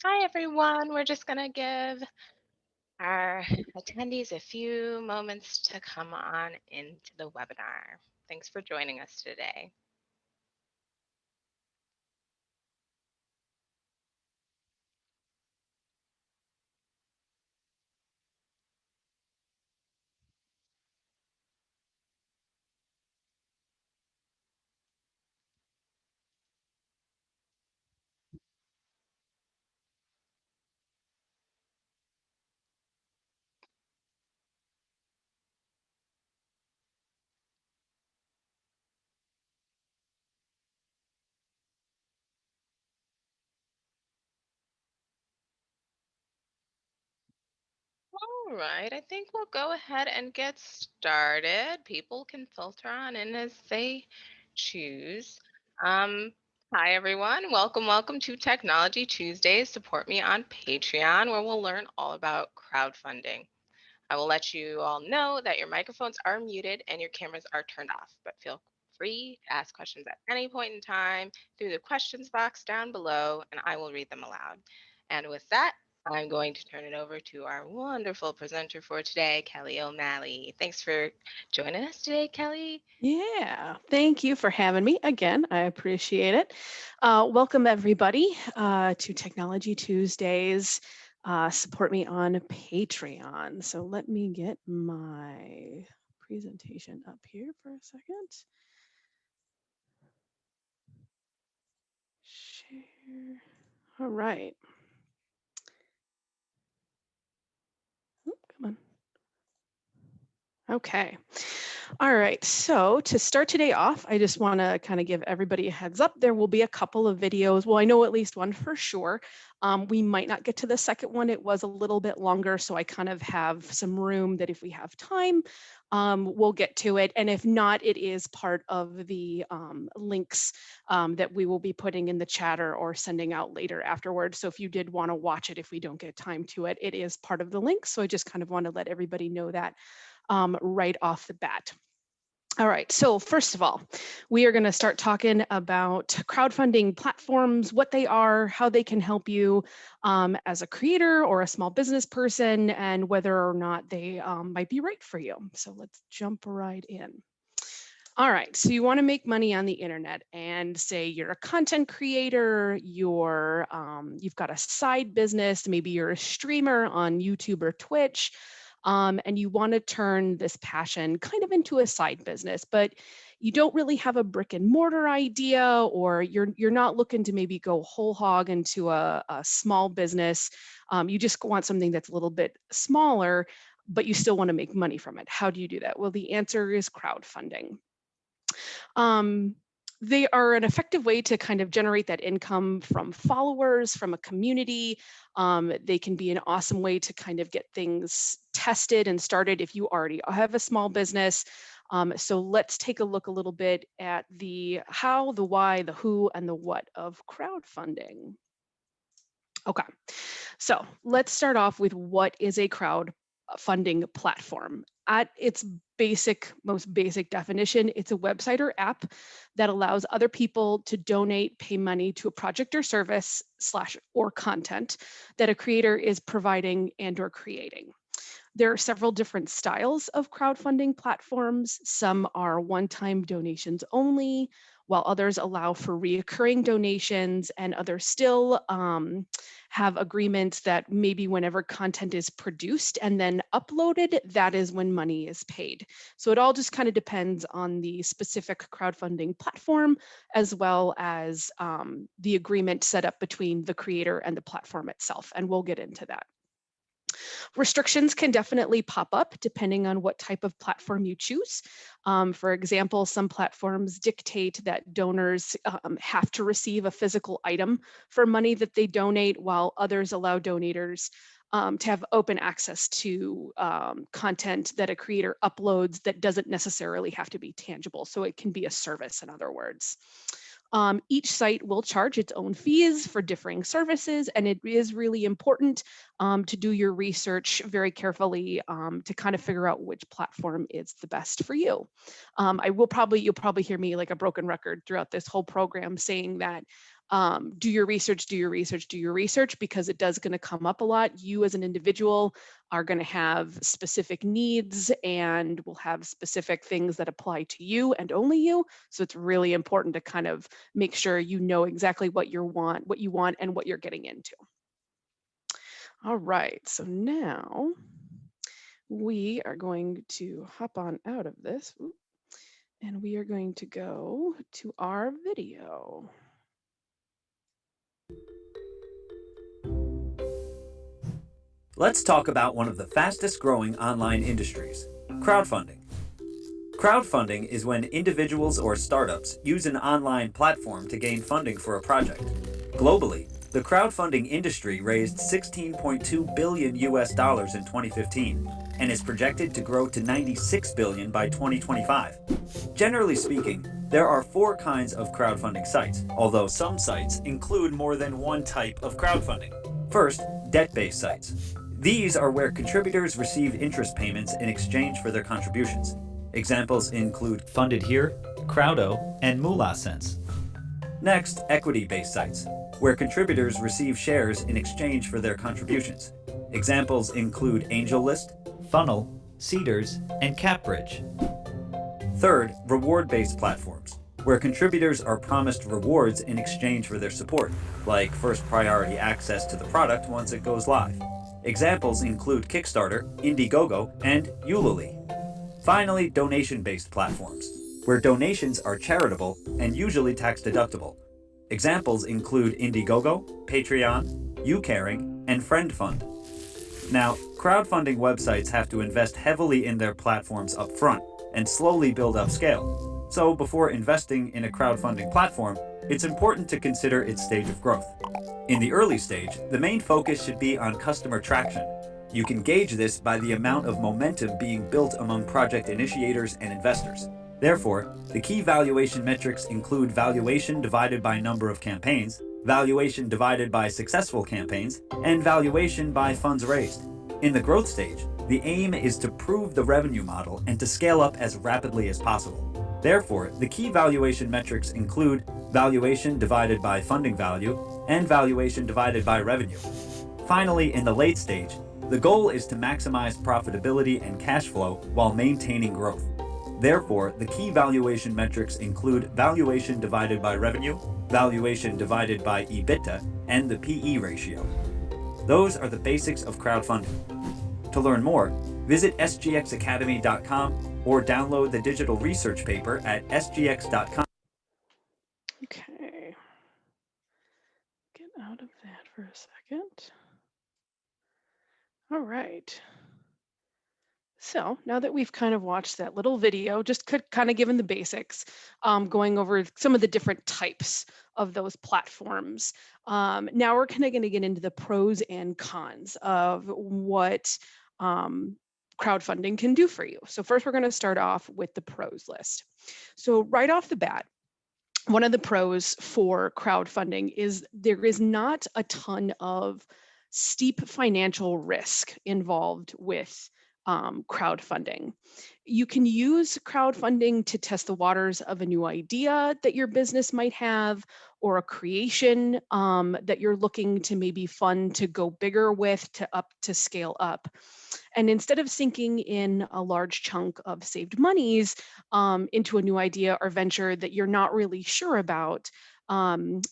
Hi, everyone. We're just going to give our attendees a few moments to come on into the webinar. Thanks for joining us today. All right, I think we'll go ahead and get started. People can filter on in as they choose. Um, Hi, everyone. Welcome to Technology Tuesdays. Support me on Patreon, where we'll learn all about crowdfunding. I will let you all know that your microphones are muted and your cameras are turned off, but feel free to ask questions at any point in time through the questions box down below, and I will read them aloud. And with that, I'm going to turn it over to our wonderful presenter for today, Kelly O'Malley. Thanks for joining us today, Kelly. Yeah, thank you for having me again. I appreciate it. Welcome, everybody, to Technology Tuesdays. Support me on Patreon. So let me get my presentation up here for a second. Share. All right. Oh, come on. Okay. All right. So to start today off, I just want to kind of give everybody a heads up. There will be a couple of videos. Well, I know at least one for sure. We might not get to the second one. It was a little bit longer. So I kind of have some room that if we have time, we'll get to it. And if not, it is part of the links that we will be putting in the chat or sending out later afterwards. So if you did want to watch it, if we don't get time to it, it is part of the link. So I just kind of want to let everybody know that right off the bat. All right, so first of all, we are going to start talking about crowdfunding platforms, what they are, how they can help you as a creator or a small business person, and whether or not they might be right for you. So let's jump right in. All right, so you want to make money on the internet, and say you're a content creator, you've got a side business, maybe you're a streamer on YouTube or Twitch, and you want to turn this passion kind of into a side business, but you don't really have a brick and mortar idea, or you're not looking to maybe go whole hog into a small business. You just want something that's a little bit smaller, but you still want to make money from it. How do you do that? Well, the answer is crowdfunding. Um, they are an effective way to kind of generate that income from followers, from a community. They can be an awesome way to kind of get things tested and started if you already have a small business. So let's take a look a little bit at the how, the why, the who, and the what of crowdfunding. Okay, so let's start off with what is a crowdfunding platform. At its most basic definition, it's a website or app that allows other people to donate, pay money to a project or service slash or content that a creator is providing and or creating. There are several different styles of crowdfunding platforms. Some are one-time donations only, while others allow for reoccurring donations, and others still have agreements that maybe whenever content is produced and then uploaded, that is when money is paid. So it all just kind of depends on the specific crowdfunding platform, as well as the agreement set up between the creator and the platform itself. And we'll get into that. Restrictions can definitely pop up depending on what type of platform you choose. For example, some platforms dictate that donors have to receive a physical item for money that they donate, while others allow donators to have open access to content that a creator uploads that doesn't necessarily have to be tangible. So it can be a service, in other words. Each site will charge its own fees for differing services, and it is really important to do your research very carefully to kind of figure out which platform is the best for you. You'll probably hear me like a broken record throughout this whole program saying that Do your research, do your research, do your research, because it does going to come up a lot. You as an individual are going to have specific needs and will have specific things that apply to you and only you. So it's really important to kind of make sure you know exactly what you want, and what you're getting into. All right, so now we are going to hop on out of this. And we are going to go to our video. Let's talk about one of the fastest growing online industries, crowdfunding. Crowdfunding is when individuals or startups use an online platform to gain funding for a project. Globally, the crowdfunding industry raised 16.2 billion US dollars in 2015 and is projected to grow to 96 billion by 2025. Generally speaking, there are 4 kinds of crowdfunding sites, although some sites include more than one type of crowdfunding. First, debt-based sites. These are where contributors receive interest payments in exchange for their contributions. Examples include Funded Here, Crowdo, and Moolah Sense. Next, equity-based sites, where contributors receive shares in exchange for their contributions. Examples include AngelList, Funnel, Seedrs, and CapBridge. Third, reward-based platforms, where contributors are promised rewards in exchange for their support, like first priority access to the product once it goes live. Examples include Kickstarter, Indiegogo, and Ulule. Finally, donation-based platforms, where donations are charitable and usually tax-deductible. Examples include Indiegogo, Patreon, YouCaring, and FriendFund. Now, crowdfunding websites have to invest heavily in their platforms up front and slowly build up scale. So before investing in a crowdfunding platform, it's important to consider its stage of growth. In the early stage, the main focus should be on customer traction. You can gauge this by the amount of momentum being built among project initiators and investors. Therefore, the key valuation metrics include valuation divided by number of campaigns, valuation divided by successful campaigns, and valuation by funds raised. In the growth stage, the aim is to prove the revenue model and to scale up as rapidly as possible. Therefore, the key valuation metrics include valuation divided by funding value and valuation divided by revenue. Finally, in the late stage, the goal is to maximize profitability and cash flow while maintaining growth. Therefore, the key valuation metrics include valuation divided by revenue, valuation divided by EBITDA, and the PE ratio. Those are the basics of crowdfunding. To learn more, visit sgxacademy.com or download the digital research paper at sgx.com. Okay. Get out of that for a second. All right. So now that we've kind of watched that little video, just kind of given the basics, going over some of the different types of those platforms. Now we're kind of going to get into the pros and cons of what crowdfunding can do for you. So first, we're going to start off with the pros list. So right off the bat, one of the pros for crowdfunding is there is not a ton of steep financial risk involved with crowdfunding. You can use crowdfunding to test the waters of a new idea that your business might have, or a creation that you're looking to maybe fund to go bigger with, to scale up. And instead of sinking in a large chunk of saved monies into a new idea or venture that you're not really sure about,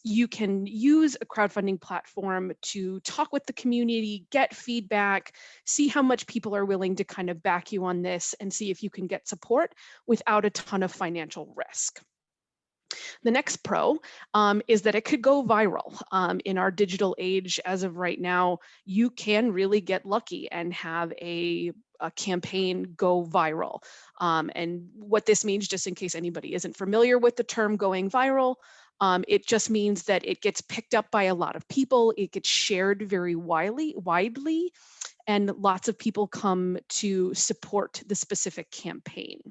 you can use a crowdfunding platform to talk with the community, get feedback, see how much people are willing to kind of back you on this, and see if you can get support without a ton of financial risk. The next pro is that it could go viral. In our digital age, as of right now, you can really get lucky and have a campaign go viral. And what this means, just in case anybody isn't familiar with the term going viral, it just means that it gets picked up by a lot of people, it gets shared very widely, and lots of people come to support the specific campaign.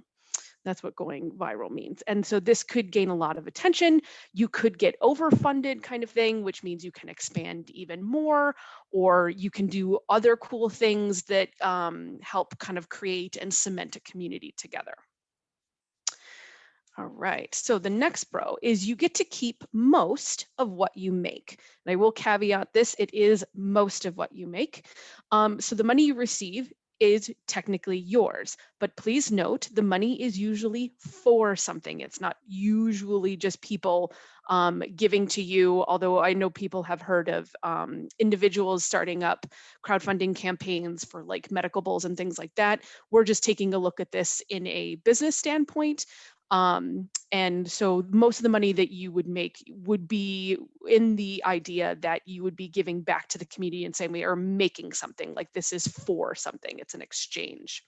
That's what going viral means. And so this could gain a lot of attention. You could get overfunded kind of thing, which means you can expand even more, or you can do other cool things that help kind of create and cement a community together. All right. So the next pro is you get to keep most of what you make. And I will caveat this, it is most of what you make. So the money you receive is technically yours, but please note the money is usually for something. It's not usually just people giving to you, although I know people have heard of individuals starting up crowdfunding campaigns for like medical bills and things like that. We're just taking a look at this in a business standpoint. And so most of the money that you would make would be in the idea that you would be giving back to the community in some way or making something like this is for something, it's an exchange.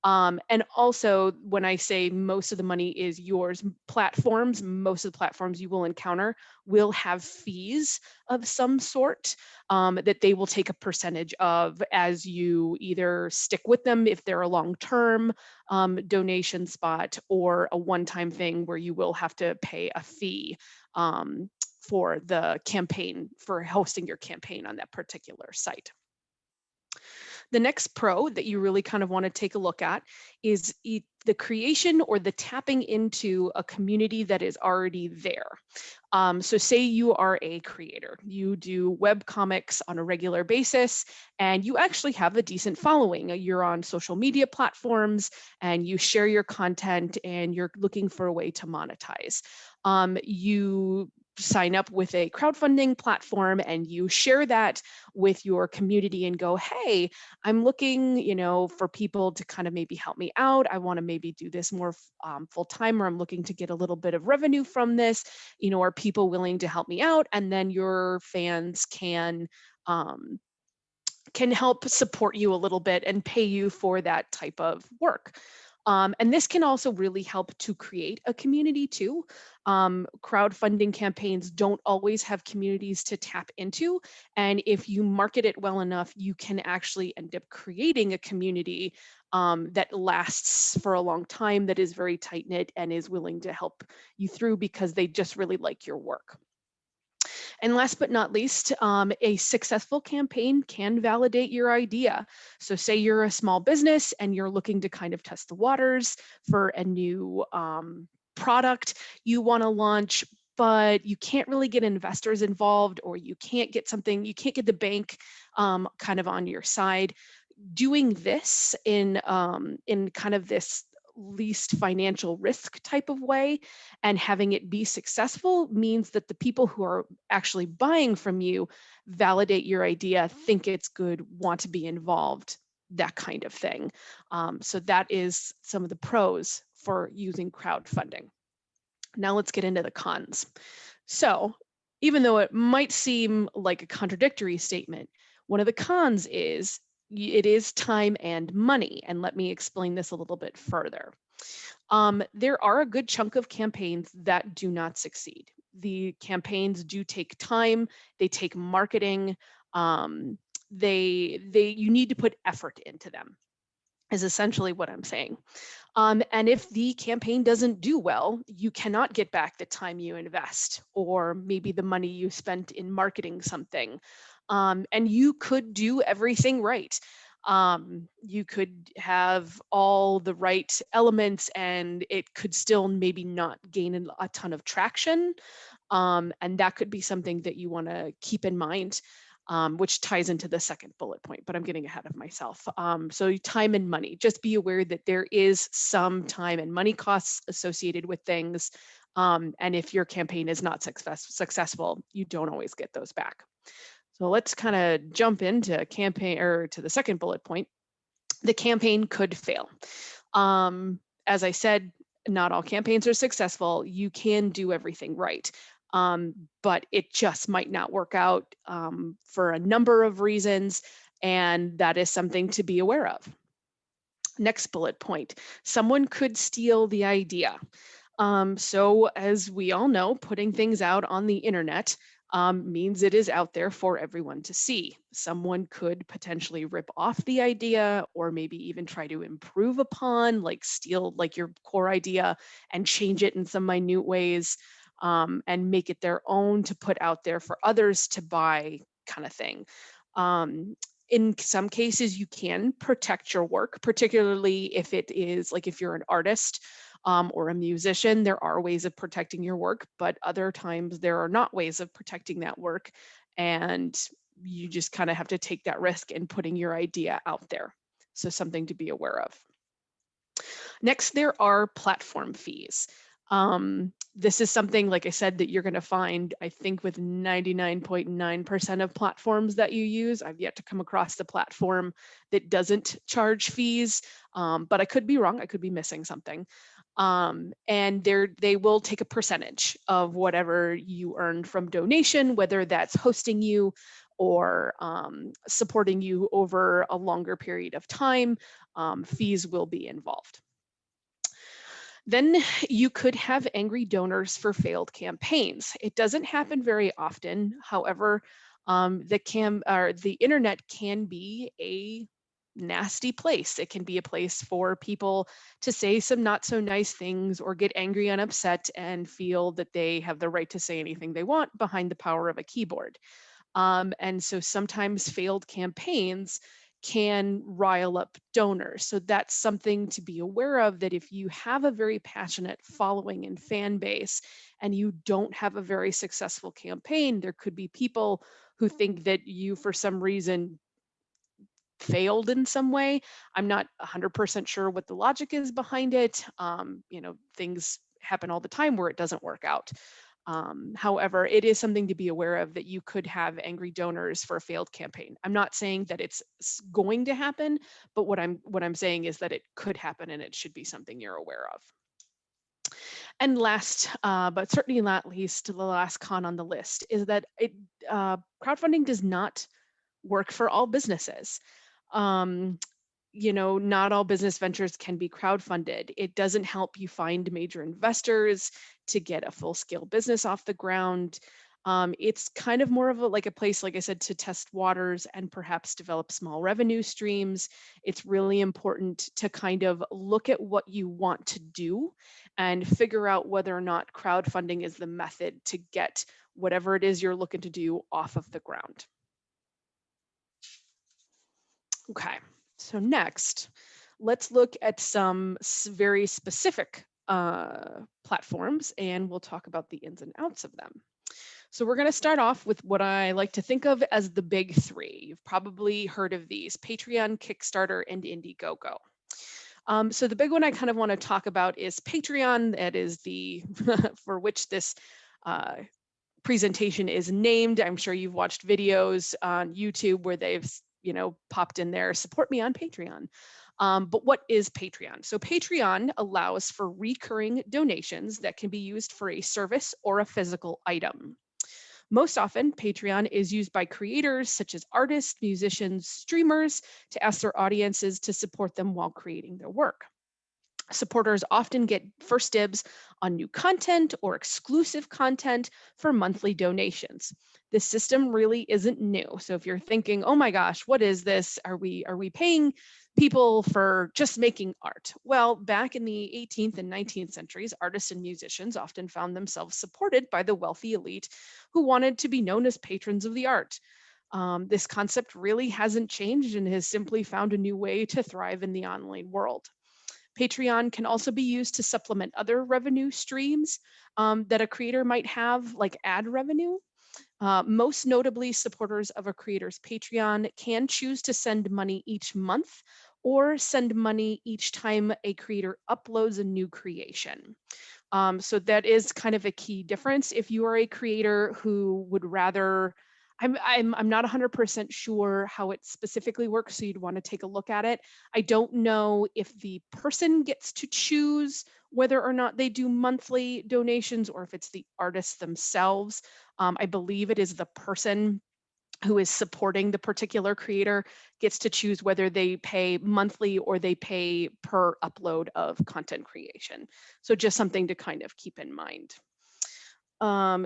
And also, when I say most of the money is yours, platforms, most of the platforms you will encounter will have fees of some sort that they will take a percentage of as you either stick with them if they're a long-term donation spot or a one-time thing where you will have to pay a fee for the campaign, for hosting your campaign on that particular site. The next pro that you really kind of want to take a look at is the creation or the tapping into a community that is already there. So say you are a creator, you do web comics on a regular basis, and you actually have a decent following. You're on social media platforms and you share your content and you're looking for a way to monetize. You sign up with a crowdfunding platform and you share that with your community and go, hey, I'm looking, for people to kind of maybe help me out. I want to maybe do this more full time, or I'm looking to get a little bit of revenue from this. Are people willing to help me out? And then your fans can help support you a little bit and pay you for that type of work. And this can also really help to create a community too. Crowdfunding campaigns don't always have communities to tap into. And if you market it well enough, you can actually end up creating a community that lasts for a long time, that is very tight knit and is willing to help you through because they just really like your work. And last but not least, a successful campaign can validate your idea. So say you're a small business and you're looking to kind of test the waters for a new product you want to launch, but you can't really get investors involved, or you can't get the bank kind of on your side. Doing this in kind of this least financial risk type of way and having it be successful means that the people who are actually buying from you validate your idea, think it's good, want to be involved, that kind of thing. So that is some of the pros for using crowdfunding. Now let's get into the cons. So even though it might seem like a contradictory statement, one of the cons is it is time and money. And let me explain this a little bit further. There are a good chunk of campaigns that do not succeed. The campaigns do take time, they take marketing, you need to put effort into them, is essentially what I'm saying. And if the campaign doesn't do well, you cannot get back the time you invest or maybe the money you spent in marketing something. And you could do everything right. You could have all the right elements and it could still maybe not gain a ton of traction. And that could be something that you want to keep in mind. Which ties into the second bullet point, but I'm getting ahead of myself. So time and money, just be aware that there is some time and money costs associated with things. And if your campaign is not successful, you don't always get those back. So let's kind of jump into to the second bullet point. The campaign could fail. As I said, not all campaigns are successful. You can do everything right. But it just might not work out for a number of reasons, and that is something to be aware of. Next bullet point, someone could steal the idea. So as we all know, putting things out on the internet means it is out there for everyone to see. Someone could potentially rip off the idea or maybe even try to improve upon, like steal like your core idea and change it in some minute ways. And make it their own to put out there for others to buy, kind of thing. In some cases, you can protect your work, particularly if it is like if you're an artist. or a musician, there are ways of protecting your work, but other times there are not ways of protecting that work. And you just kind of have to take that risk in putting your idea out there. So something to be aware of. Next, there are platform fees. This is something, like I said, that you're going to find, I think, with 99.9% of platforms that you use. I've yet to come across the platform that doesn't charge fees, but I could be wrong. I could be missing something. And they will take a percentage of whatever you earn from donation, whether that's hosting you or supporting you over a longer period of time. Fees will be involved. Then you could have angry donors for failed campaigns. It doesn't happen very often. However, the internet can be a nasty place. It can be a place for people to say some not so nice things or get angry and upset and feel that they have the right to say anything they want behind the power of a keyboard. And so sometimes failed campaigns can rile up donors. So that's something to be aware of, that if you have a very passionate following and fan base and you don't have a very successful campaign, there could be people who think that you, for some reason, failed in some way. I'm not 100% sure what the logic is behind it. Things happen all the time where it doesn't work out. However, it is something to be aware of, that you could have angry donors for a failed campaign. I'm not saying that it's going to happen, but what I'm saying is that it could happen, and it should be something you're aware of. And last, but certainly not least, the last con on the list is that crowdfunding does not work for all businesses. Not all business ventures can be crowdfunded. It doesn't help you find major investors to get a full-scale business off the ground. It's kind of more of a place, like I said, to test waters and perhaps develop small revenue streams. It's really important to kind of look at what you want to do and figure out whether or not crowdfunding is the method to get whatever it is you're looking to do off of the ground. Okay, so next, let's look at some very specific platforms, and we'll talk about the ins and outs of them. So we're going to start off with what I like to think of as the big three. You've probably heard of these: Patreon, Kickstarter, and Indiegogo. So the big one I kind of want to talk about is Patreon. That is the for which this presentation is named. I'm sure you've watched videos on YouTube where they've popped in there, support me on Patreon. But what is Patreon? So Patreon allows for recurring donations that can be used for a service or a physical item. Most often, Patreon is used by creators such as artists, musicians, streamers to ask their audiences to support them while creating their work. Supporters often get first dibs on new content or exclusive content for monthly donations. This system really isn't new. So if you're thinking, oh my gosh, what is this? Are we paying people for just making art? Well, back in the 18th and 19th centuries, artists and musicians often found themselves supported by the wealthy elite who wanted to be known as patrons of the art. This concept really hasn't changed and has simply found a new way to thrive in the online world. Patreon can also be used to supplement other revenue streams that a creator might have, like ad revenue. Most notably, supporters of a creator's Patreon can choose to send money each month or send money each time a creator uploads a new creation. So that is kind of a key difference. If you are a creator who would rather, I'm not 100% sure how it specifically works, so you'd want to take a look at it. I don't know if the person gets to choose whether or not they do monthly donations or if it's the artists themselves. I believe it is the person who is supporting the particular creator gets to choose whether they pay monthly or they pay per upload of content creation. So just something to kind of keep in mind.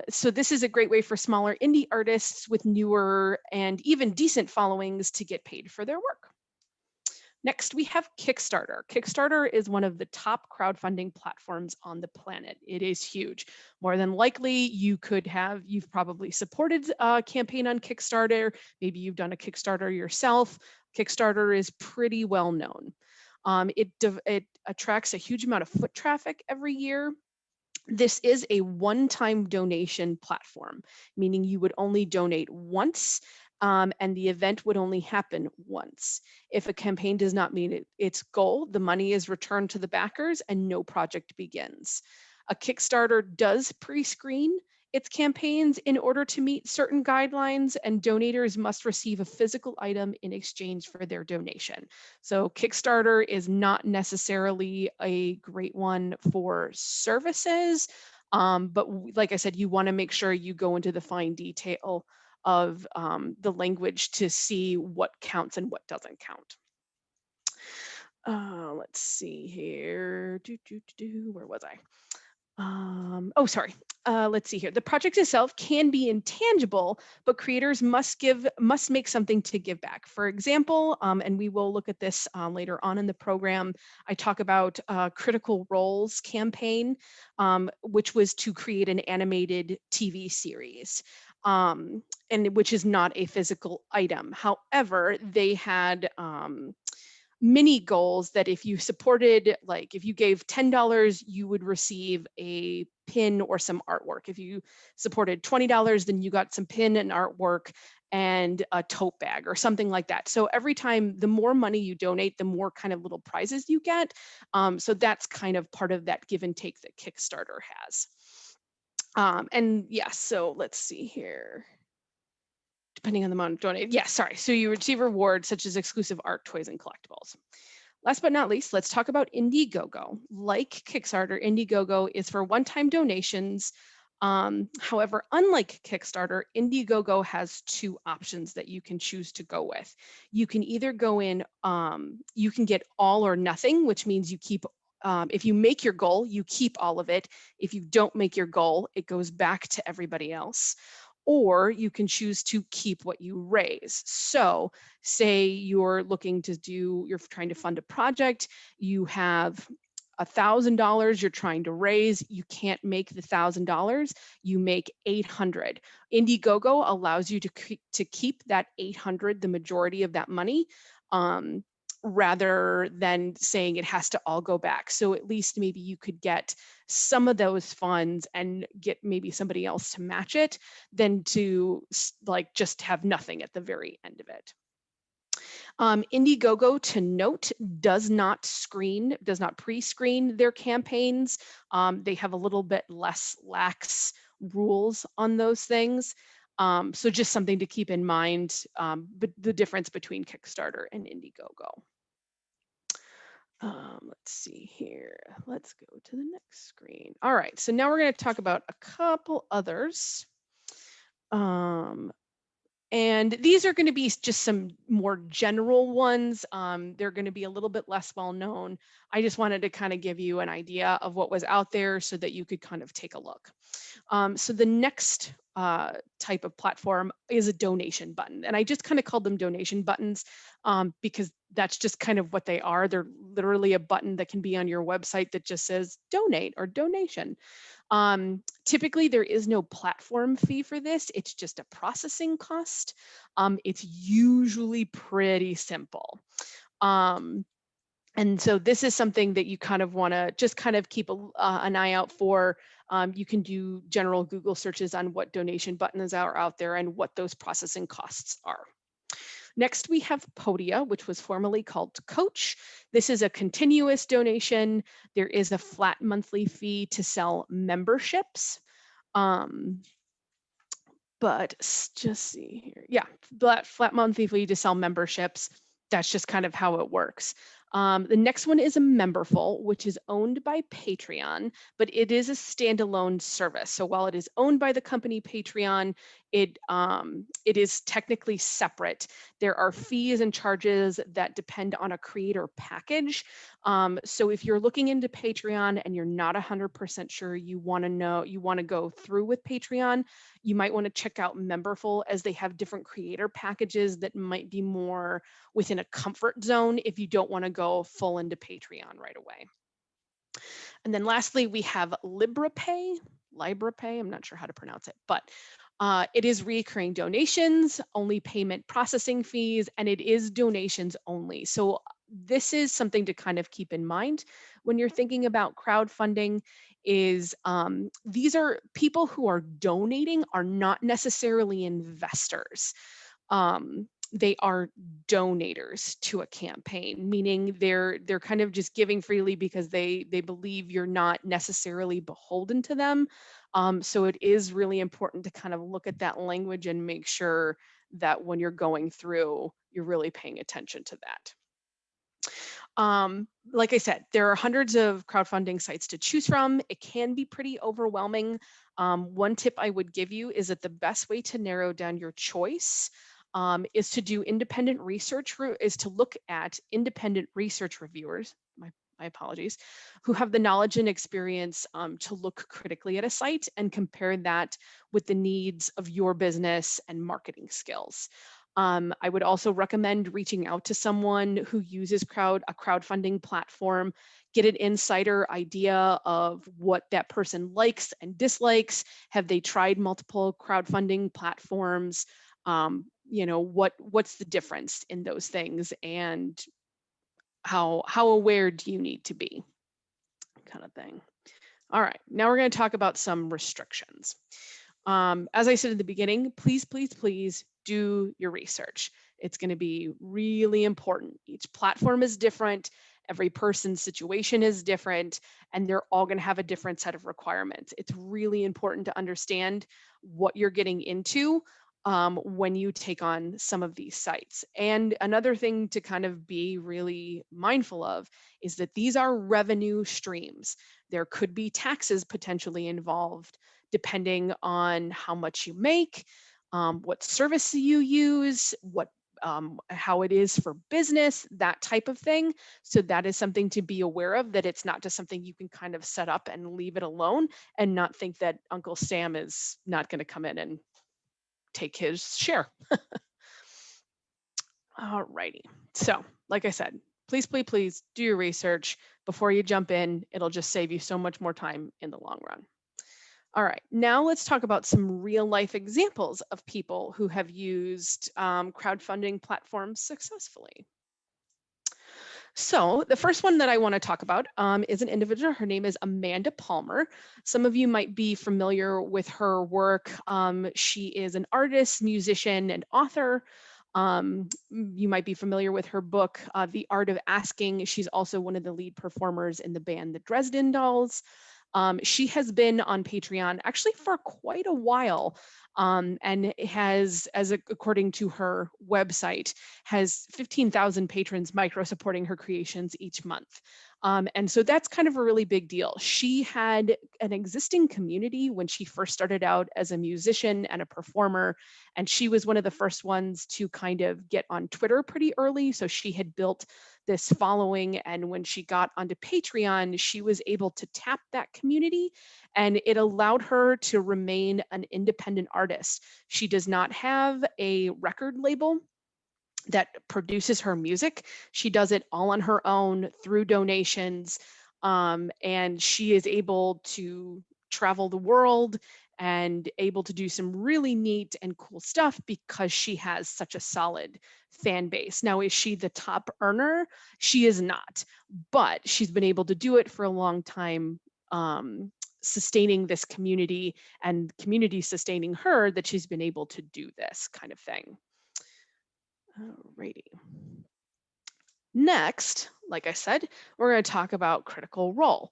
So this is a great way for smaller indie artists with newer and even decent followings to get paid for their work. Next, we have Kickstarter. Kickstarter is one of the top crowdfunding platforms on the planet. It is huge. More than likely, you've probably supported a campaign on Kickstarter. Maybe you've done a Kickstarter yourself. Kickstarter is pretty well known. It attracts a huge amount of foot traffic every year. This is a one-time donation platform, meaning you would only donate once, and the event would only happen once. If a campaign does not meet its goal, the money is returned to the backers and no project begins. A Kickstarter does pre-screen its campaigns in order to meet certain guidelines, and donators must receive a physical item in exchange for their donation. So Kickstarter is not necessarily a great one for services, but like I said, you want to make sure you go into the fine detail of the language to see what counts and what doesn't count. Let's see here. Where was I? Oh, sorry. Let's see here. The project itself can be intangible, but creators must make something to give back. For example, and we will look at this later on in the program, I talk about Critical Role's campaign, which was to create an animated TV series. And which is not a physical item. However, they had mini goals that if you supported, like if you gave $10, you would receive a pin or some artwork. If you supported $20, then you got some pin and artwork and a tote bag or something like that. So every time, the more money you donate, the more kind of little prizes you get. So that's kind of part of that give and take that Kickstarter has. And yes, so let's see here. Depending on the amount donated. Yes, sorry. So you receive rewards such as exclusive art, toys, and collectibles. Last but not least, let's talk about Indiegogo. Like Kickstarter, Indiegogo is for one-time donations. However, unlike Kickstarter, Indiegogo has two options that you can choose to go with. You can either go in, you can get all or nothing, which means you keep, if you make your goal, you keep all of it. If you don't make your goal, it goes back to everybody else. Or you can choose to keep what you raise. So say you're looking to you're trying to fund a project, you have $1,000 you're trying to raise, you can't make the $1,000, you make 800. Indiegogo allows you to keep that 800, the majority of that money, rather than saying it has to all go back. So at least maybe you could get some of those funds and get maybe somebody else to match it than to like just have nothing at the very end of it. Indiegogo, to note, does not pre-screen their campaigns. They have a little bit less lax rules on those things. So just something to keep in mind, but the difference between Kickstarter and Indiegogo. Let's see here. Let's go to the next screen. All right, so now we're going to talk about a couple others. And these are going to be just some more general ones. They're going to be a little bit less well known. I just wanted to kind of give you an idea of what was out there so that you could kind of take a look. So the next type of platform is a donation button. And I just kind of called them donation buttons because that's just kind of what they are. They're literally a button that can be on your website that just says donate or donation. Typically, there is no platform fee for this. It's just a processing cost. It's usually pretty simple. And so this is something that you kind of want to just kind of keep an eye out for. You can do general Google searches on what donation buttons are out there and what those processing costs are. Next, we have Podia, which was formerly called Coach. This is a continuous donation. There is a flat monthly fee to sell memberships. But just see here. Yeah, flat monthly fee to sell memberships. That's just kind of how it works. The next one is a Memberful, which is owned by Patreon, but it is a standalone service. So while it is owned by the company Patreon, it is technically separate. There are fees and charges that depend on a creator package. So if you're looking into Patreon and you're not 100% sure you want to go through with Patreon, you might want to check out Memberful, as they have different creator packages that might be more within a comfort zone if you don't want to go full into Patreon right away. And then lastly, we have Libra Pay, I'm not sure how to pronounce it, but it is recurring donations, only payment processing fees, and it is donations only. So this is something to kind of keep in mind when you're thinking about crowdfunding is these are people who are donating are not necessarily investors. They are donators to a campaign, meaning they're kind of just giving freely because they believe you're not necessarily beholden to them. So it is really important to kind of look at that language and make sure that when you're going through, you're really paying attention to that. Like I said, there are hundreds of crowdfunding sites to choose from. It can be pretty overwhelming. One tip I would give you is that the best way to narrow down your choice is to do independent research, is to look at independent research reviewers. My apologies, who have the knowledge and experience to look critically at a site and compare that with the needs of your business and marketing skills. I would also recommend reaching out to someone who uses a crowdfunding platform, get an insider idea of what that person likes and dislikes. Have they tried multiple crowdfunding platforms? What's the difference in those things, and how aware do you need to be, kind of thing. All right, now we're going to talk about some restrictions. As I said at the beginning, please, please, please do your research. It's going to be really important. Each platform is different. Every person's situation is different, and they're all going to have a different set of requirements. It's really important to understand what you're getting into when you take on some of these sites. And another thing to kind of be really mindful of is that these are revenue streams. There could be taxes potentially involved depending on how much you make, what service you use, how it is for business, that type of thing. So that is something to be aware of, that it's not just something you can kind of set up and leave it alone and not think that Uncle Sam is not going to come in and take his share. All righty. So, like I said, please, please, please do your research before you jump in. It'll just save you so much more time in the long run. All right, now let's talk about some real life examples of people who have used crowdfunding platforms successfully. So the first one that I want to talk about is an individual. Her name is Amanda Palmer. Some of you might be familiar with her work. She is an artist, musician, and author. You might be familiar with her book, The Art of Asking. She's also one of the lead performers in the band The Dresden Dolls. She has been on Patreon actually for quite a while, and has, according to her website, has 15,000 patrons micro-supporting her creations each month. And so that's kind of a really big deal. She had an existing community when she first started out as a musician and a performer, and she was one of the first ones to kind of get on Twitter pretty early. So she had built this following, and when she got onto Patreon, she was able to tap that community, and it allowed her to remain an independent artist. She does not have a record label that produces her music. She does it all on her own through donations, and she is able to travel the world and able to do some really neat and cool stuff because she has such a solid fan base. Now, is she the top earner? She is not, but she's been able to do it for a long time, sustaining this community and community sustaining her, that she's been able to do this kind of thing. Alrighty. Next, like I said, we're going to talk about Critical Role.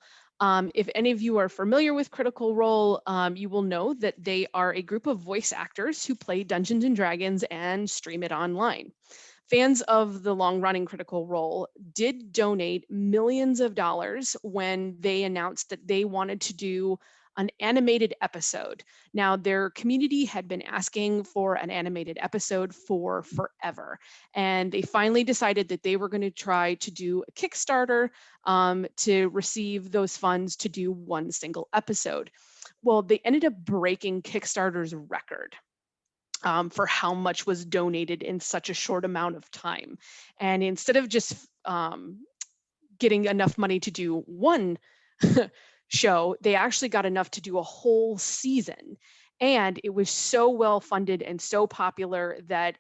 If any of you are familiar with Critical Role, you will know that they are a group of voice actors who play Dungeons and Dragons and stream it online. Fans of the long-running Critical Role did donate millions of dollars when they announced that they wanted to do an animated episode. Now, their community had been asking for an animated episode for forever, and they finally decided that they were going to try to do a Kickstarter to receive those funds to do one single episode. Well, they ended up breaking Kickstarter's record for how much was donated in such a short amount of time. And instead of just getting enough money to do one show, they actually got enough to do a whole season. And it was so well funded and so popular that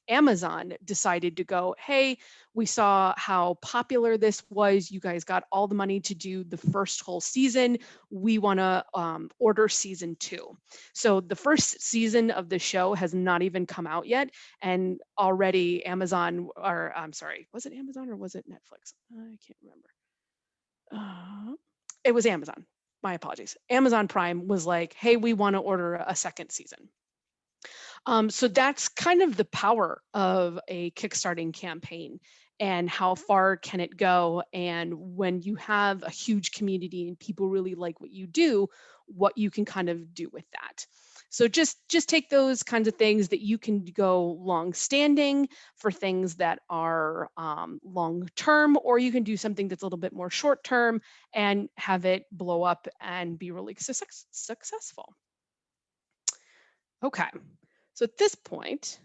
Amazon decided to go, hey, we saw how popular this was. You guys got all the money to do the first whole season. We want to order season 2. So the first season of the show has not even come out yet. And already Amazon, or I'm sorry, was it Amazon or was it Netflix? I can't remember. It was Amazon. My apologies. Amazon Prime was like, hey, we want to order a second season. So that's kind of the power of a kickstarting campaign, and how far can it go. And when you have a huge community and people really like what you do, what you can kind of do with that. So just take those kinds of things that you can go long standing for things that are long term, or you can do something that's a little bit more short term and have it blow up and be really successful. Okay, so at this point,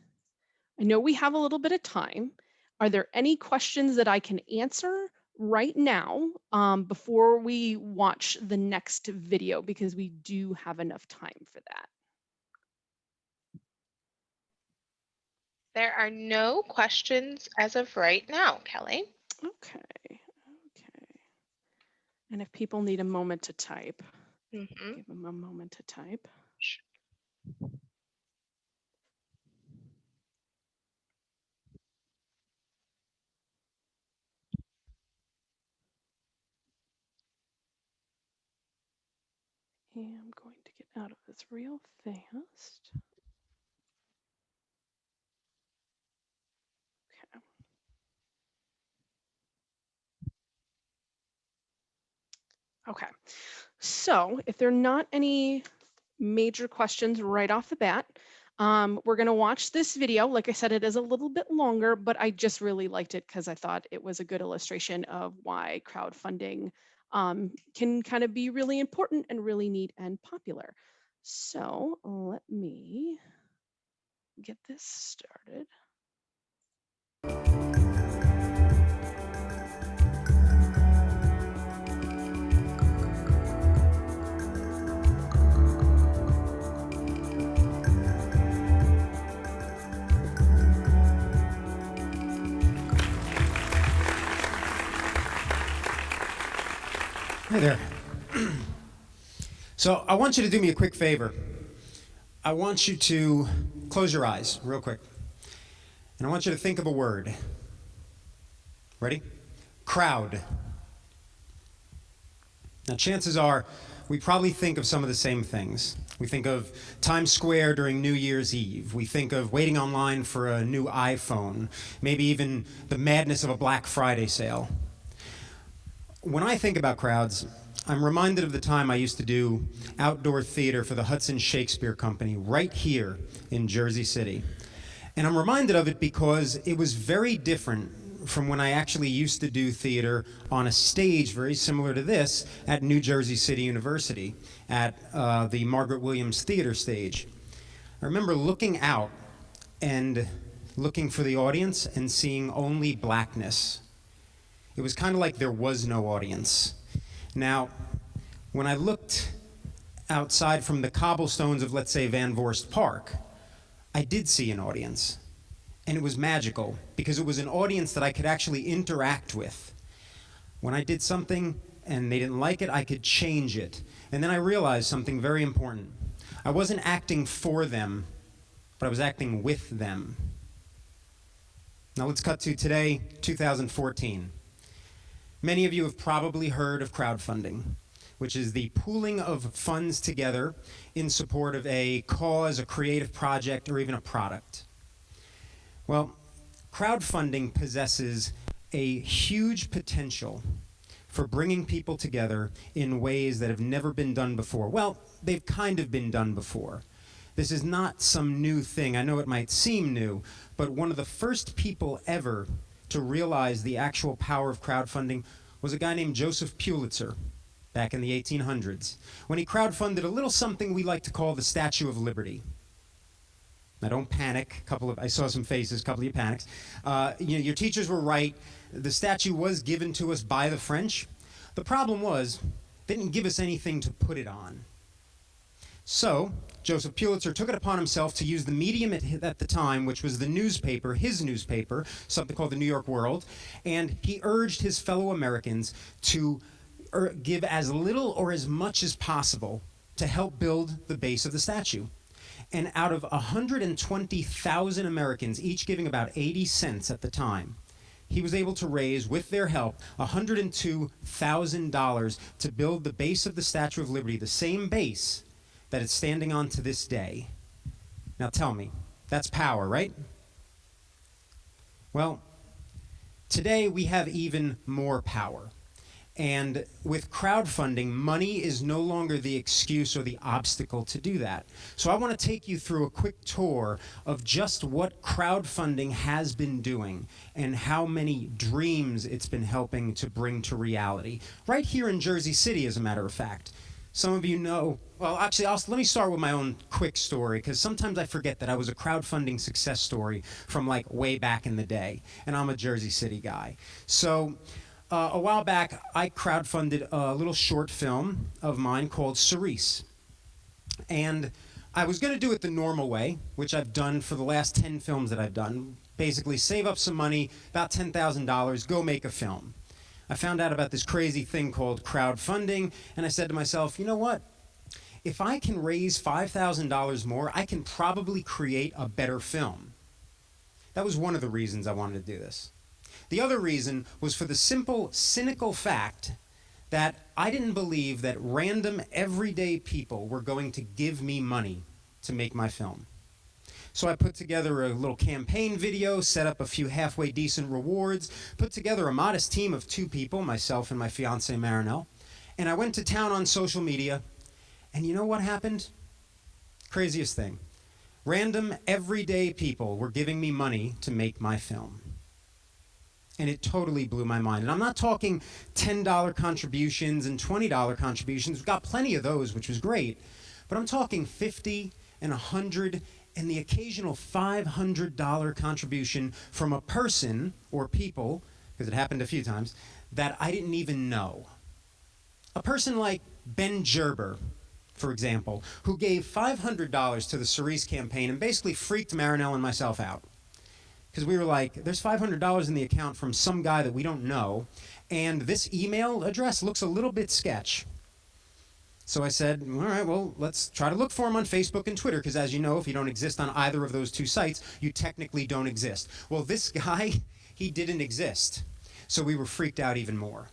I know we have a little bit of time. Are there any questions that I can answer right now before we watch the next video? Because we do have enough time for that. There are no questions as of right now, Kelly. Okay. And if people need a moment to type, Mm-hmm. give them a moment to type. I'm going to get out of this real fast. Okay. Okay. So if there are not any major questions right off the bat, we're going to watch this video. Like I said, it is a little bit longer, but I just really liked it because I thought it was a good illustration of why crowdfunding can kind of be really important and really neat and popular. So let me get this started. Hi there. So I want you to do me a quick favor. I want you to close your eyes real quick. And I want you to think of a word. Ready? Crowd. Now chances are we probably think of some of the same things. We think of Times Square during New Year's Eve. We think of waiting online for a new iPhone. Maybe even the madness of a Black Friday sale. When I think about crowds, I'm reminded of the time I used to do outdoor theater for the Hudson Shakespeare Company right here in Jersey City. And I'm reminded of it because it was very different from when I actually used to do theater on a stage very similar to this at New Jersey City University at the Margaret Williams Theater stage. I remember looking out and looking for the audience and seeing only blackness. It was kind of like there was no audience. Now, when I looked outside from the cobblestones of, let's say, Van Vorst Park, I did see an audience. And it was magical, because it was an audience that I could actually interact with. When I did something and they didn't like it, I could change it. And then I realized something very important. I wasn't acting for them, but I was acting with them. Now let's cut to today, 2014. Many of you have probably heard of crowdfunding, which is the pooling of funds together in support of a cause, a creative project, or even a product. Well, crowdfunding possesses a huge potential for bringing people together in ways that have never been done before. Well, they've kind of been done before. This is not some new thing. I know it might seem new, but one of the first people ever to realize the actual power of crowdfunding was a guy named Joseph Pulitzer back in the 1800s, when he crowdfunded a little something we like to call the Statue of Liberty. Now don't panic. I saw some faces, a couple of you panics. Your teachers were right. The statue was given to us by the French. The problem was, they didn't give us anything to put it on. So, Joseph Pulitzer took it upon himself to use the medium at the time, which was the newspaper, his newspaper, something called the New York World, and he urged his fellow Americans to give as little or as much as possible to help build the base of the statue. And out of 120,000 Americans, each giving about 80 cents at the time, he was able to raise, with their help, $102,000 to build the base of the Statue of Liberty, the same base that it's standing on to this day. Now tell me, that's power, right? Well, today we have even more power. And with crowdfunding, money is no longer the excuse or the obstacle to do that. So I want to take you through a quick tour of just what crowdfunding has been doing and how many dreams it's been helping to bring to reality. Right here in Jersey City, as a matter of fact. Some of you know, well, actually, let me start with my own quick story, because sometimes I forget that I was a crowdfunding success story from like way back in the day, and I'm a Jersey City guy. So a while back, I crowdfunded a little short film of mine called Cerise. And I was going to do it the normal way, which I've done for the last 10 films that I've done. Basically, save up some money, about $10,000, go make a film. I found out about this crazy thing called crowdfunding, and I said to myself, you know what? If I can raise $5,000 more, I can probably create a better film. That was one of the reasons I wanted to do this. The other reason was for the simple, cynical fact that I didn't believe that random, everyday people were going to give me money to make my film. So I put together a little campaign video, set up a few halfway decent rewards, put together a modest team of 2 people, myself and my fiancée Marinelle, and I went to town on social media, and you know what happened? Craziest thing. Random, everyday people were giving me money to make my film. And it totally blew my mind. And I'm not talking $10 contributions and $20 contributions. We've got plenty of those, which was great. But I'm talking $50 and $100 and the occasional $500 contribution from a person or people, because it happened a few times, that I didn't even know. A person like Ben Gerber, for example, who gave $500 to the Cerise campaign and basically freaked Marinelle and myself out. Because we were like, there's $500 in the account from some guy that we don't know, and this email address looks a little bit sketch. So I said, all right, well, let's try to look for him on Facebook and Twitter, because as you know, if you don't exist on either of those 2 sites, you technically don't exist. Well, this guy, he didn't exist. So we were freaked out even more.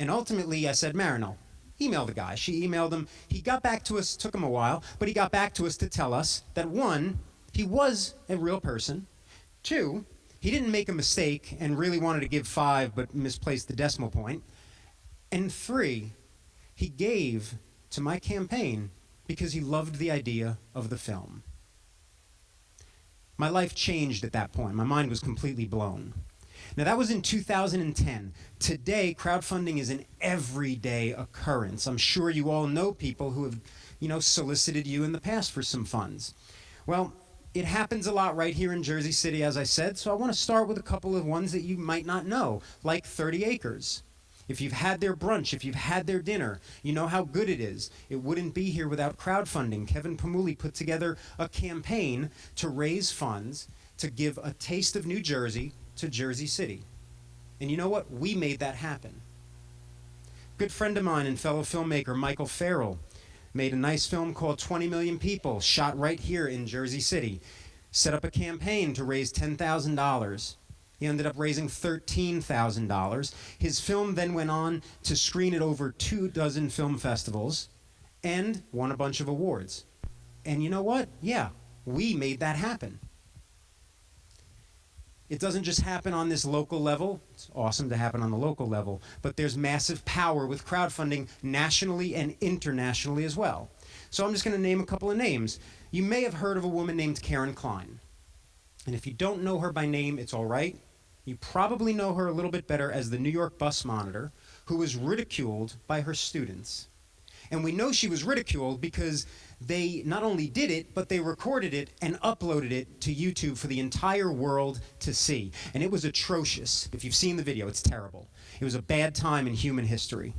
And ultimately, I said, Marinelle, email the guy. She emailed him. He got back to us, took him a while, but he got back to us to tell us that 1, he was a real person. 2, he didn't make a mistake and really wanted to give 5 but misplaced the decimal point. And 3, he gave to my campaign because he loved the idea of the film. My life changed at that point. My mind was completely blown. Now that was in 2010. Today, crowdfunding is an everyday occurrence. I'm sure you all know people who have, solicited you in the past for some funds. Well, it happens a lot right here in Jersey City, as I said, so I want to start with a couple of ones that you might not know, like 30 Acres. If you've had their brunch, if you've had their dinner, you know how good it is. It wouldn't be here without crowdfunding. Kevin Pamuli put together a campaign to raise funds to give a taste of New Jersey to Jersey City. And you know what? We made that happen. Good friend of mine and fellow filmmaker Michael Farrell made a nice film called 20 Million People, shot right here in Jersey City. Set up a campaign to raise $10,000. He ended up raising $13,000. His film then went on to screen at over 24 film festivals and won a bunch of awards. And you know what? Yeah, we made that happen. It doesn't just happen on this local level. It's awesome to happen on the local level, but there's massive power with crowdfunding nationally and internationally as well. So I'm just going to name a couple of names. You may have heard of a woman named Klein. And if you don't know her by name, it's all right. You probably know her a little bit better as the New York bus monitor, who was ridiculed by her students. And we know she was ridiculed because they not only did it, but they recorded it and uploaded it to YouTube for the entire world to see. And it was atrocious. If you've seen the video, it's terrible. It was a bad time in human history.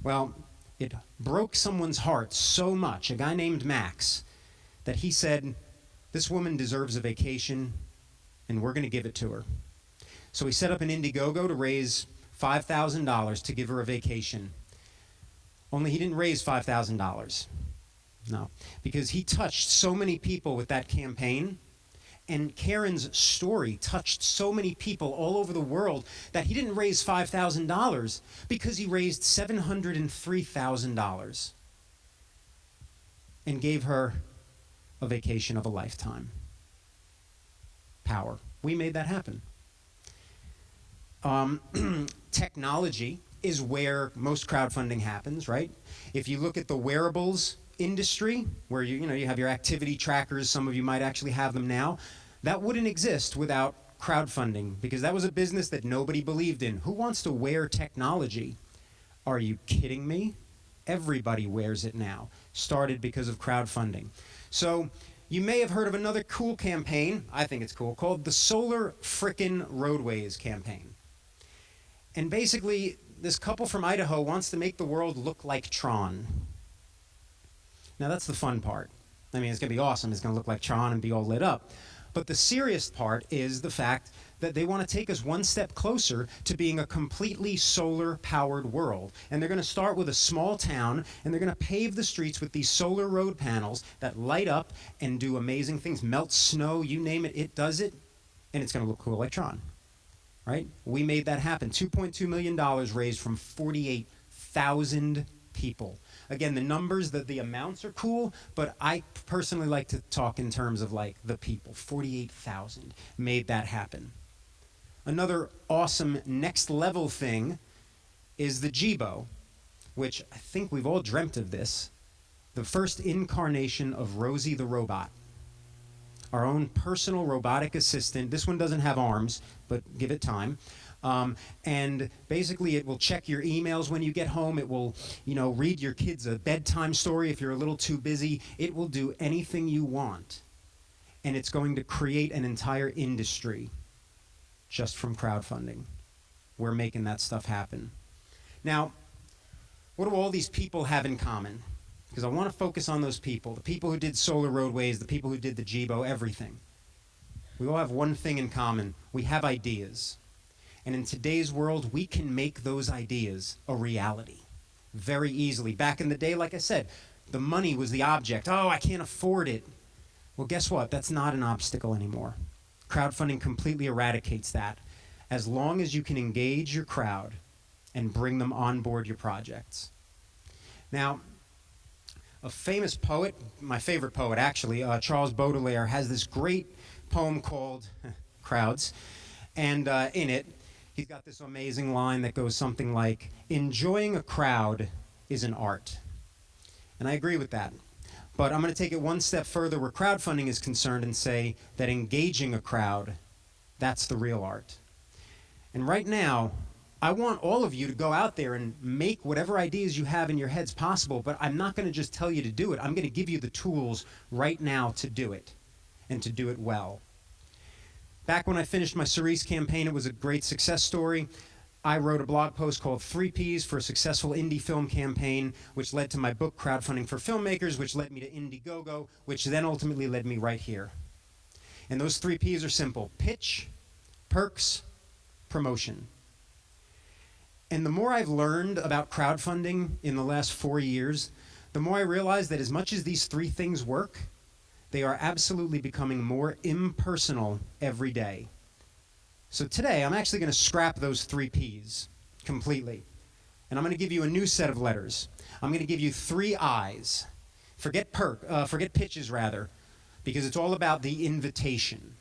Well, it broke someone's heart so much, a guy named Max, that he said, this woman deserves a vacation, and we're going to give it to her. So he set up an Indiegogo to raise $5,000 to give her a vacation. Only he didn't raise $5,000. No, because he touched so many people with that campaign, and Karen's story touched so many people all over the world that he didn't raise $5,000 because he raised $703,000 and gave her a vacation of a lifetime. Power. We made that happen. Technology is where most crowdfunding happens, right? If you look at the wearables industry, where you have your activity trackers, some of you might actually have them now, that wouldn't exist without crowdfunding, because that was a business that nobody believed in. Who wants to wear technology? Are you kidding me? Everybody wears it now. Started because of crowdfunding. So you may have heard of another cool campaign, I think it's cool, called the Solar Frickin Roadways campaign. And basically, this couple from Idaho wants to make the world look like Tron. Now that's the fun part. I mean, it's going to be awesome. It's going to look like Tron and be all lit up. But the serious part is the fact that they want to take us one step closer to being a completely solar-powered world. And they're going to start with a small town, and they're going to pave the streets with these solar road panels that light up and do amazing things. Melt snow, you name it, it does it. And it's going to look cool like Tron. Right? We made that happen. $2.2 million raised from 48,000 people. Again, the numbers, the amounts are cool, but I personally like to talk in terms of like the people. 48,000 made that happen. Another awesome next level thing is the Jibo, which I think we've all dreamt of this. The first incarnation of Rosie the robot. Our own personal robotic assistant. This one doesn't have arms, but give it time. And basically it will check your emails when you get home. It will, read your kids a bedtime story if you're a little too busy. It will do anything you want. And it's going to create an entire industry just from crowdfunding. We're making that stuff happen. Now, what do all these people have in common? Because I want to focus on those people, the people who did Solar Roadways, the people who did the Jibo, everything. We all have one thing in common. We have ideas. And in today's world, we can make those ideas a reality very easily. Back in the day, like I said, the money was the object. Oh, I can't afford it. Well, guess what? That's not an obstacle anymore. Crowdfunding completely eradicates that. As long as you can engage your crowd and bring them on board your projects. Now, a famous poet, my favorite poet actually, Charles Baudelaire, has this great poem called Crowds. And in it, he's got this amazing line that goes something like, enjoying a crowd is an art. And I agree with that. But I'm going to take it one step further where crowdfunding is concerned and say that engaging a crowd, that's the real art. And right now, I want all of you to go out there and make whatever ideas you have in your heads possible, but I'm not going to just tell you to do it. I'm going to give you the tools right now to do it, and to do it well. Back when I finished my Cerise campaign, it was a great success story. I wrote a blog post called 3 Ps for a Successful Indie Film Campaign, which led to my book, Crowdfunding for Filmmakers, which led me to Indiegogo, which then ultimately led me right here. And those 3 Ps are simple: pitch, perks, promotion. And the more I've learned about crowdfunding in the last 4 years, the more I realize that as much as these 3 things work, they are absolutely becoming more impersonal every day. So today, I'm actually going to scrap those 3 Ps completely. And I'm going to give you a new set of letters. I'm going to give you 3 Is. Forget pitches rather, because it's all about the invitation.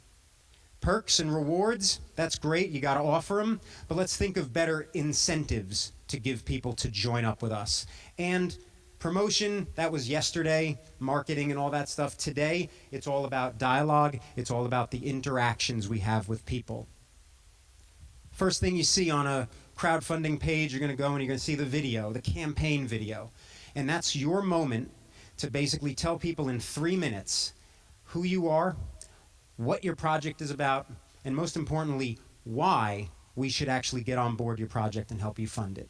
Perks and rewards, that's great, you got to offer them, but let's think of better incentives to give people to join up with us. And promotion, that was yesterday, marketing and all that stuff. Today, it's all about dialogue, it's all about the interactions we have with people. First thing you see on a crowdfunding page, you're going to go and you're going to see the video, the campaign video. And that's your moment to basically tell people in 3 minutes who you are, what your project is about, and most importantly, why we should actually get on board your project and help you fund it.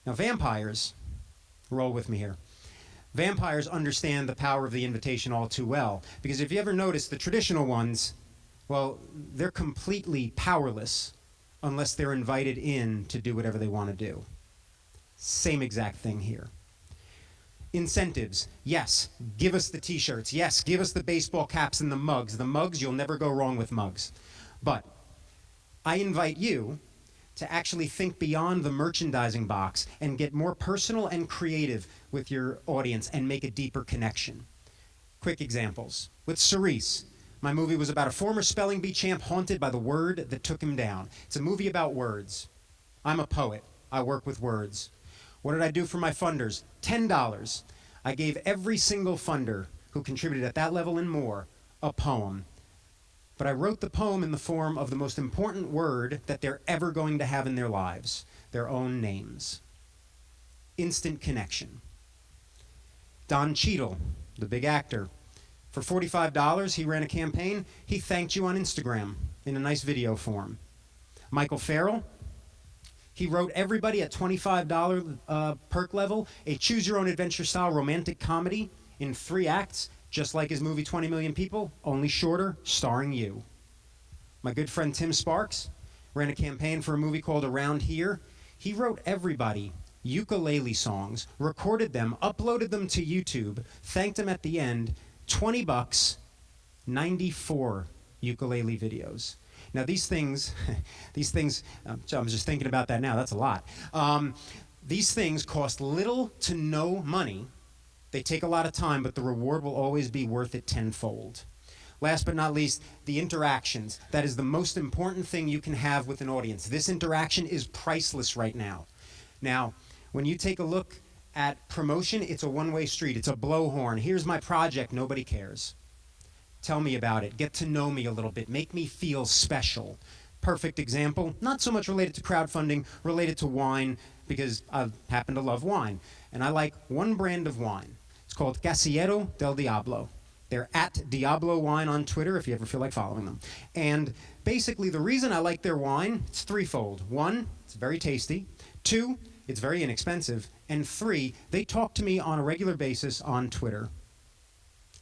Now, vampires Roll with me here. Vampires understand the power of the invitation all too well, because if you ever notice, the traditional ones, well, they're completely powerless unless they're invited in to do whatever they want to do. Same exact thing here. Incentives. Yes, give us the t-shirts. Yes, give us the baseball caps and the mugs. The mugs, you'll never go wrong with mugs. But I invite you to actually think beyond the merchandising box and get more personal and creative with your audience and make a deeper connection. Quick examples. With Cerise, my movie was about a former spelling bee champ haunted by the word that took him down. It's a movie about words. I'm a poet. I work with words. What did I do for my funders? $10. I gave every single funder who contributed at that level and more a poem. But I wrote the poem in the form of the most important word that they're ever going to have in their lives, their own names. Instant connection. Don Cheadle, the big actor, for $45, he ran a campaign. He thanked you on Instagram in a nice video form. Michael Farrell, he wrote everybody at $25 perk level a choose-your-own-adventure style romantic comedy in 3 acts, just like his movie 20 Million People, only shorter, starring you. My good friend Tim Sparks ran a campaign for a movie called Around Here. He wrote everybody ukulele songs, recorded them, uploaded them to YouTube, thanked them at the end, $20, 94 ukulele videos. Now these things, I'm just thinking about that now, that's a lot. These things cost little to no money. They take a lot of time, but the reward will always be worth it tenfold. Last but not least, the interactions. That is the most important thing you can have with an audience. This interaction is priceless right now. Now, when you take a look at promotion, it's a one-way street. It's a blowhorn. Here's my project. Nobody cares. Tell me about it. Get to know me a little bit. Make me feel special. Perfect example, not so much related to crowdfunding, related to wine, because I happen to love wine. And I like one brand of wine. It's called Casillero del Diablo. They're at Diablo Wine on Twitter if you ever feel like following them. And basically the reason I like their wine, it's threefold. 1, it's very tasty. 2, it's very inexpensive. And 3, they talk to me on a regular basis on Twitter.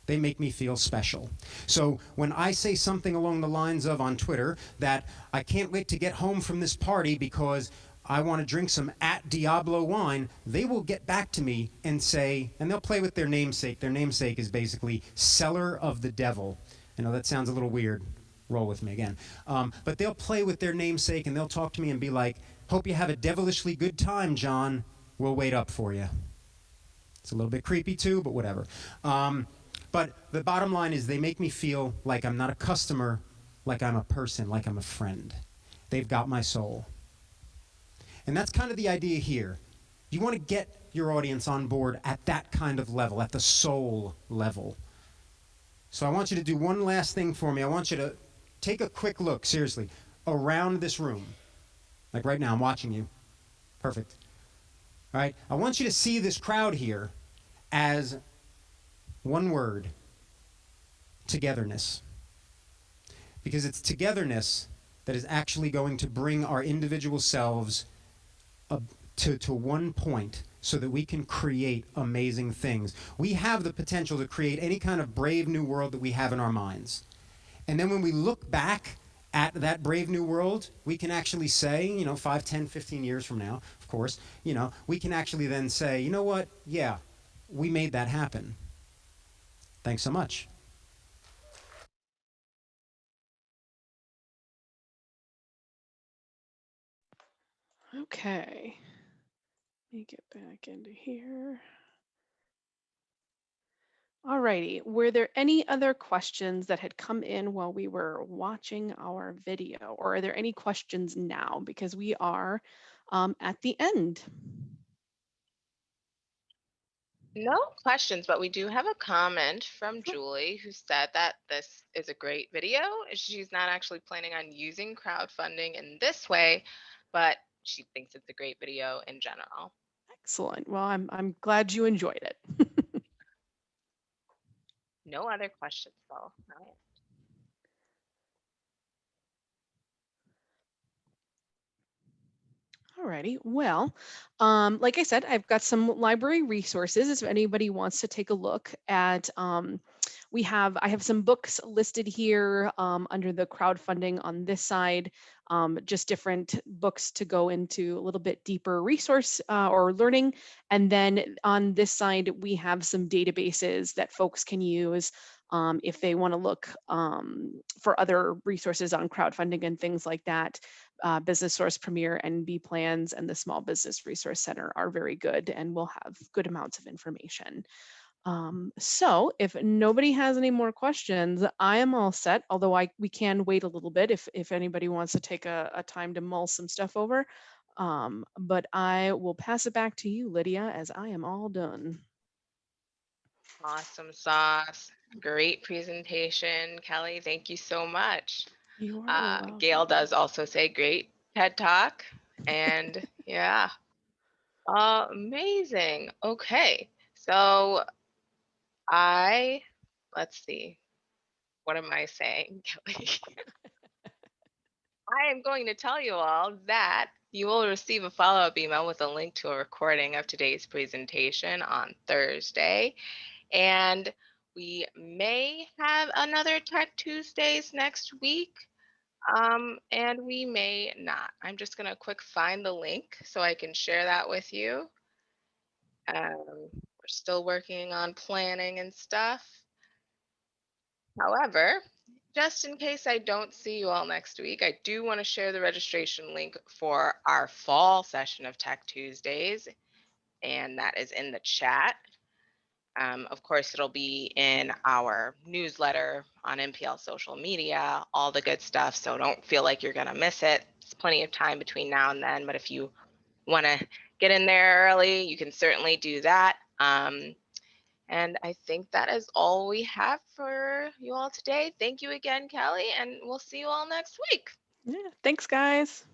They make me feel special. So when I say something along the lines of on Twitter that I can't wait to get home from this party because I want to drink some at Diablo wine, they will get back to me and say, and they'll play with their namesake. Their namesake is basically Cellar of the Devil. I know that sounds a little weird. Roll with me again. But they'll play with their namesake and they'll talk to me and be like, hope you have a devilishly good time, John. We'll wait up for you. It's a little bit creepy too, but whatever. But the bottom line is they make me feel like I'm not a customer, like I'm a person, like I'm a friend. They've got my soul. And that's kind of the idea here. You want to get your audience on board at that kind of level, at the soul level. So I want you to do one last thing for me. I want you to take a quick look, seriously, around this room. Like right now, I'm watching you. Perfect. All right, I want you to see this crowd here as one word: togetherness. Because it's togetherness that is actually going to bring our individual selves to one point so that we can create amazing things. We have the potential to create any kind of brave new world that we have in our minds. And then when we look back at that brave new world, we can actually say, 5, 10, 15 years from now, of course, we can actually then say, you know what? Yeah, we made that happen. Thanks so much. Okay. Let me get back into here. Alrighty, were there any other questions that had come in while we were watching our video, or are there any questions now? Because we are at the end. No questions, but we do have a comment from Julie who said that this is a great video. She's not actually planning on using crowdfunding in this way, but she thinks it's a great video in general. Excellent. Well, I'm glad you enjoyed it. No other questions though. Not yet. All right. Alrighty. Well, like I said, I've got some library resources if anybody wants to take a look at. I have some books listed here under the crowdfunding on this side, just different books to go into a little bit deeper resource or learning. And then on this side, we have some databases that folks can use if they want to look for other resources on crowdfunding and things like that. Business Source Premier and B Plans and the Small Business Resource Center are very good and will have good amounts of information. So if nobody has any more questions, I am all set, although we can wait a little bit if anybody wants to take a time to mull some stuff over. But I will pass it back to you, Lydia, as I am all done. Awesome sauce. Great presentation, Kelly. Thank you so much. You are welcome. Gail does also say great TED Talk. And yeah, amazing. Okay. So let's see. What am I saying, Kelly? I am going to tell you all that you will receive a follow-up email with a link to a recording of today's presentation on Thursday. And we may have another Tech Tuesdays next week, and we may not. I'm just going to quick find the link so I can share that with you. We're still working on planning and stuff. However, just in case I don't see you all next week, I do want to share the registration link for our fall session of Tech Tuesdays, and that is in the chat. Of course, it'll be in our newsletter on NPL social media, all the good stuff. So don't feel like you're going to miss it. There's plenty of time between now and then. But if you want to get in there early, you can certainly do that. And I think that is all we have for you all today. Thank you again, Kelly, and we'll see you all next week. Yeah, thanks, guys.